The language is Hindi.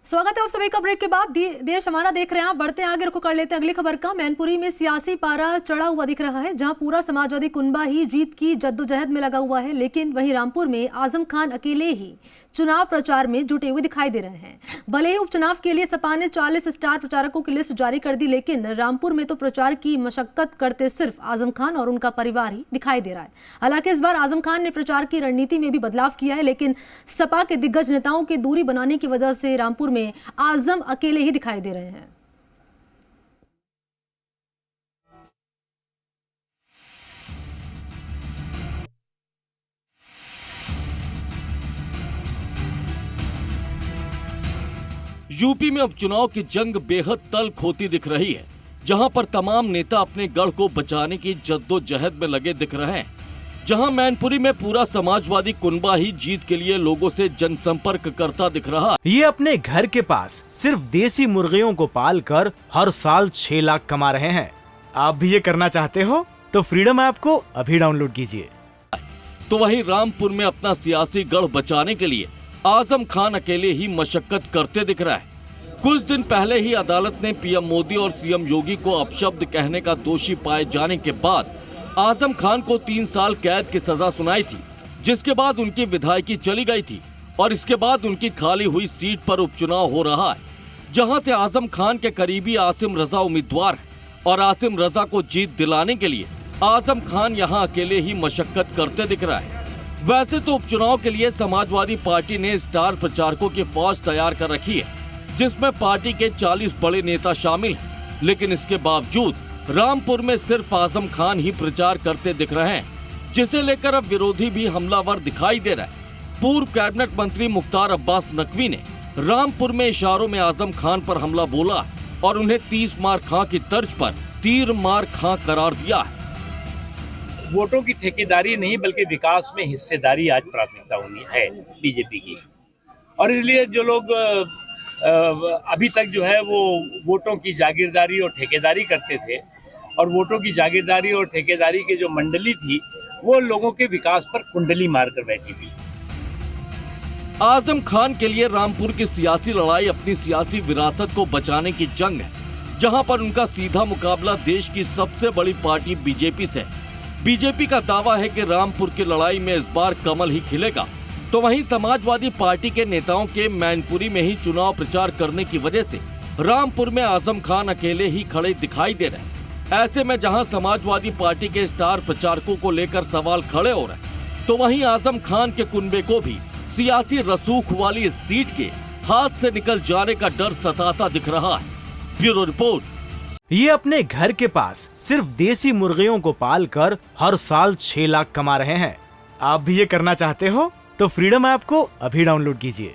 स्वागत है आप सभी का ब्रेक के बाद। देश हमारा देख रहे हैं आप। बढ़ते हैं आगे, रुको कर लेते हैं अगली खबर का। मैनपुरी में सियासी पारा चढ़ा हुआ दिख रहा है, जहां पूरा समाजवादी कुनबा ही जीत की जद्दोजहद में लगा हुआ है। लेकिन वहीं रामपुर में आजम खान अकेले ही चुनाव प्रचार में जुटे हुए दिखाई दे रहे हैं। भले ही उपचुनाव के लिए सपा ने 40 स्टार प्रचारकों की लिस्ट जारी कर दी, लेकिन रामपुर में तो प्रचार की मशक्कत करते सिर्फ आजम खान और उनका परिवार ही दिखाई दे रहा है। हालांकि इस बार आजम खान ने प्रचार की रणनीति में भी बदलाव किया है, लेकिन सपा के दिग्गज नेताओं की दूरी बनाने की वजह से रामपुर में आजम अकेले ही दिखाई दे रहे हैं। यूपी में उपचुनाव की जंग बेहद तल्ख होती दिख रही है, जहां पर तमाम नेता अपने गढ़ को बचाने की जद्दोजहद में लगे दिख रहे हैं। जहां मैनपुरी में पूरा समाजवादी कुनबा ही जीत के लिए लोगों से जनसंपर्क करता दिख रहा। ये अपने घर के पास सिर्फ देसी मुर्गियों को पाल कर हर साल 6 लाख कमा रहे हैं। आप भी ये करना चाहते हो तो फ्रीडम ऐप को अभी डाउनलोड कीजिए। तो वहीं रामपुर में अपना सियासी गढ़ बचाने के लिए आजम खान अकेले ही मशक्कत करते दिख रहा है। कुछ दिन पहले ही अदालत ने पीएम मोदी और सीएम योगी को अपशब्द कहने का दोषी पाए जाने के बाद आजम खान को 3 साल कैद की सजा सुनाई थी, जिसके बाद उनकी विधायकी चली गई थी और इसके बाद उनकी खाली हुई सीट पर उपचुनाव हो रहा है, जहां से आजम खान के करीबी आसिम रजा उम्मीदवार है और आसिम रजा को जीत दिलाने के लिए आजम खान यहां अकेले ही मशक्कत करते दिख रहा है। वैसे तो उपचुनाव के लिए समाजवादी पार्टी ने स्टार प्रचारकों की फौज तैयार कर रखी है, जिसमें पार्टी के 40 बड़े नेता शामिल हैं, लेकिन इसके बावजूद रामपुर में सिर्फ आजम खान ही प्रचार करते दिख रहे हैं, जिसे लेकर अब विरोधी भी हमलावर दिखाई दे रहा है। पूर्व कैबिनेट मंत्री मुख्तार अब्बास नकवी ने रामपुर में इशारों में आजम खान पर हमला बोला और उन्हें 30 मार खां की तर्ज पर तीर मार खां करार दिया है। वोटों की ठेकेदारी नहीं बल्कि विकास में हिस्सेदारी आज प्राथमिकता होनी है बीजेपी की, और इसलिए जो लोग अभी तक जो है वो वोटों की जागीरदारी और ठेकेदारी करते थे, और वोटों की जागीरदारी और ठेकेदारी की जो मंडली थी वो लोगों के विकास पर कुंडली मारकर बैठी थी। आजम खान के लिए रामपुर की सियासी लड़ाई अपनी सियासी विरासत को बचाने की जंग है, जहां पर उनका सीधा मुकाबला देश की सबसे बड़ी पार्टी बीजेपी से। बीजेपी का दावा है कि रामपुर की लड़ाई में इस बार कमल ही खिलेगा, तो वहीं समाजवादी पार्टी के नेताओं के मैनपुरी में ही चुनाव प्रचार करने की वजह से रामपुर में आजम खान अकेले ही खड़े दिखाई दे रहे हैं। ऐसे में जहां समाजवादी पार्टी के स्टार प्रचारकों को लेकर सवाल खड़े हो रहे हैं, तो वहीं आजम खान के कुनबे को भी सियासी रसूख वाली इस सीट के हाथ से निकल जाने का डर सताता दिख रहा है। Bureau report. ये अपने घर के पास सिर्फ देसी मुर्गियों को पाल कर हर साल 6 लाख कमा रहे हैं। आप भी ये करना चाहते हो तो फ्रीडम ऐप को अभी डाउनलोड कीजिए।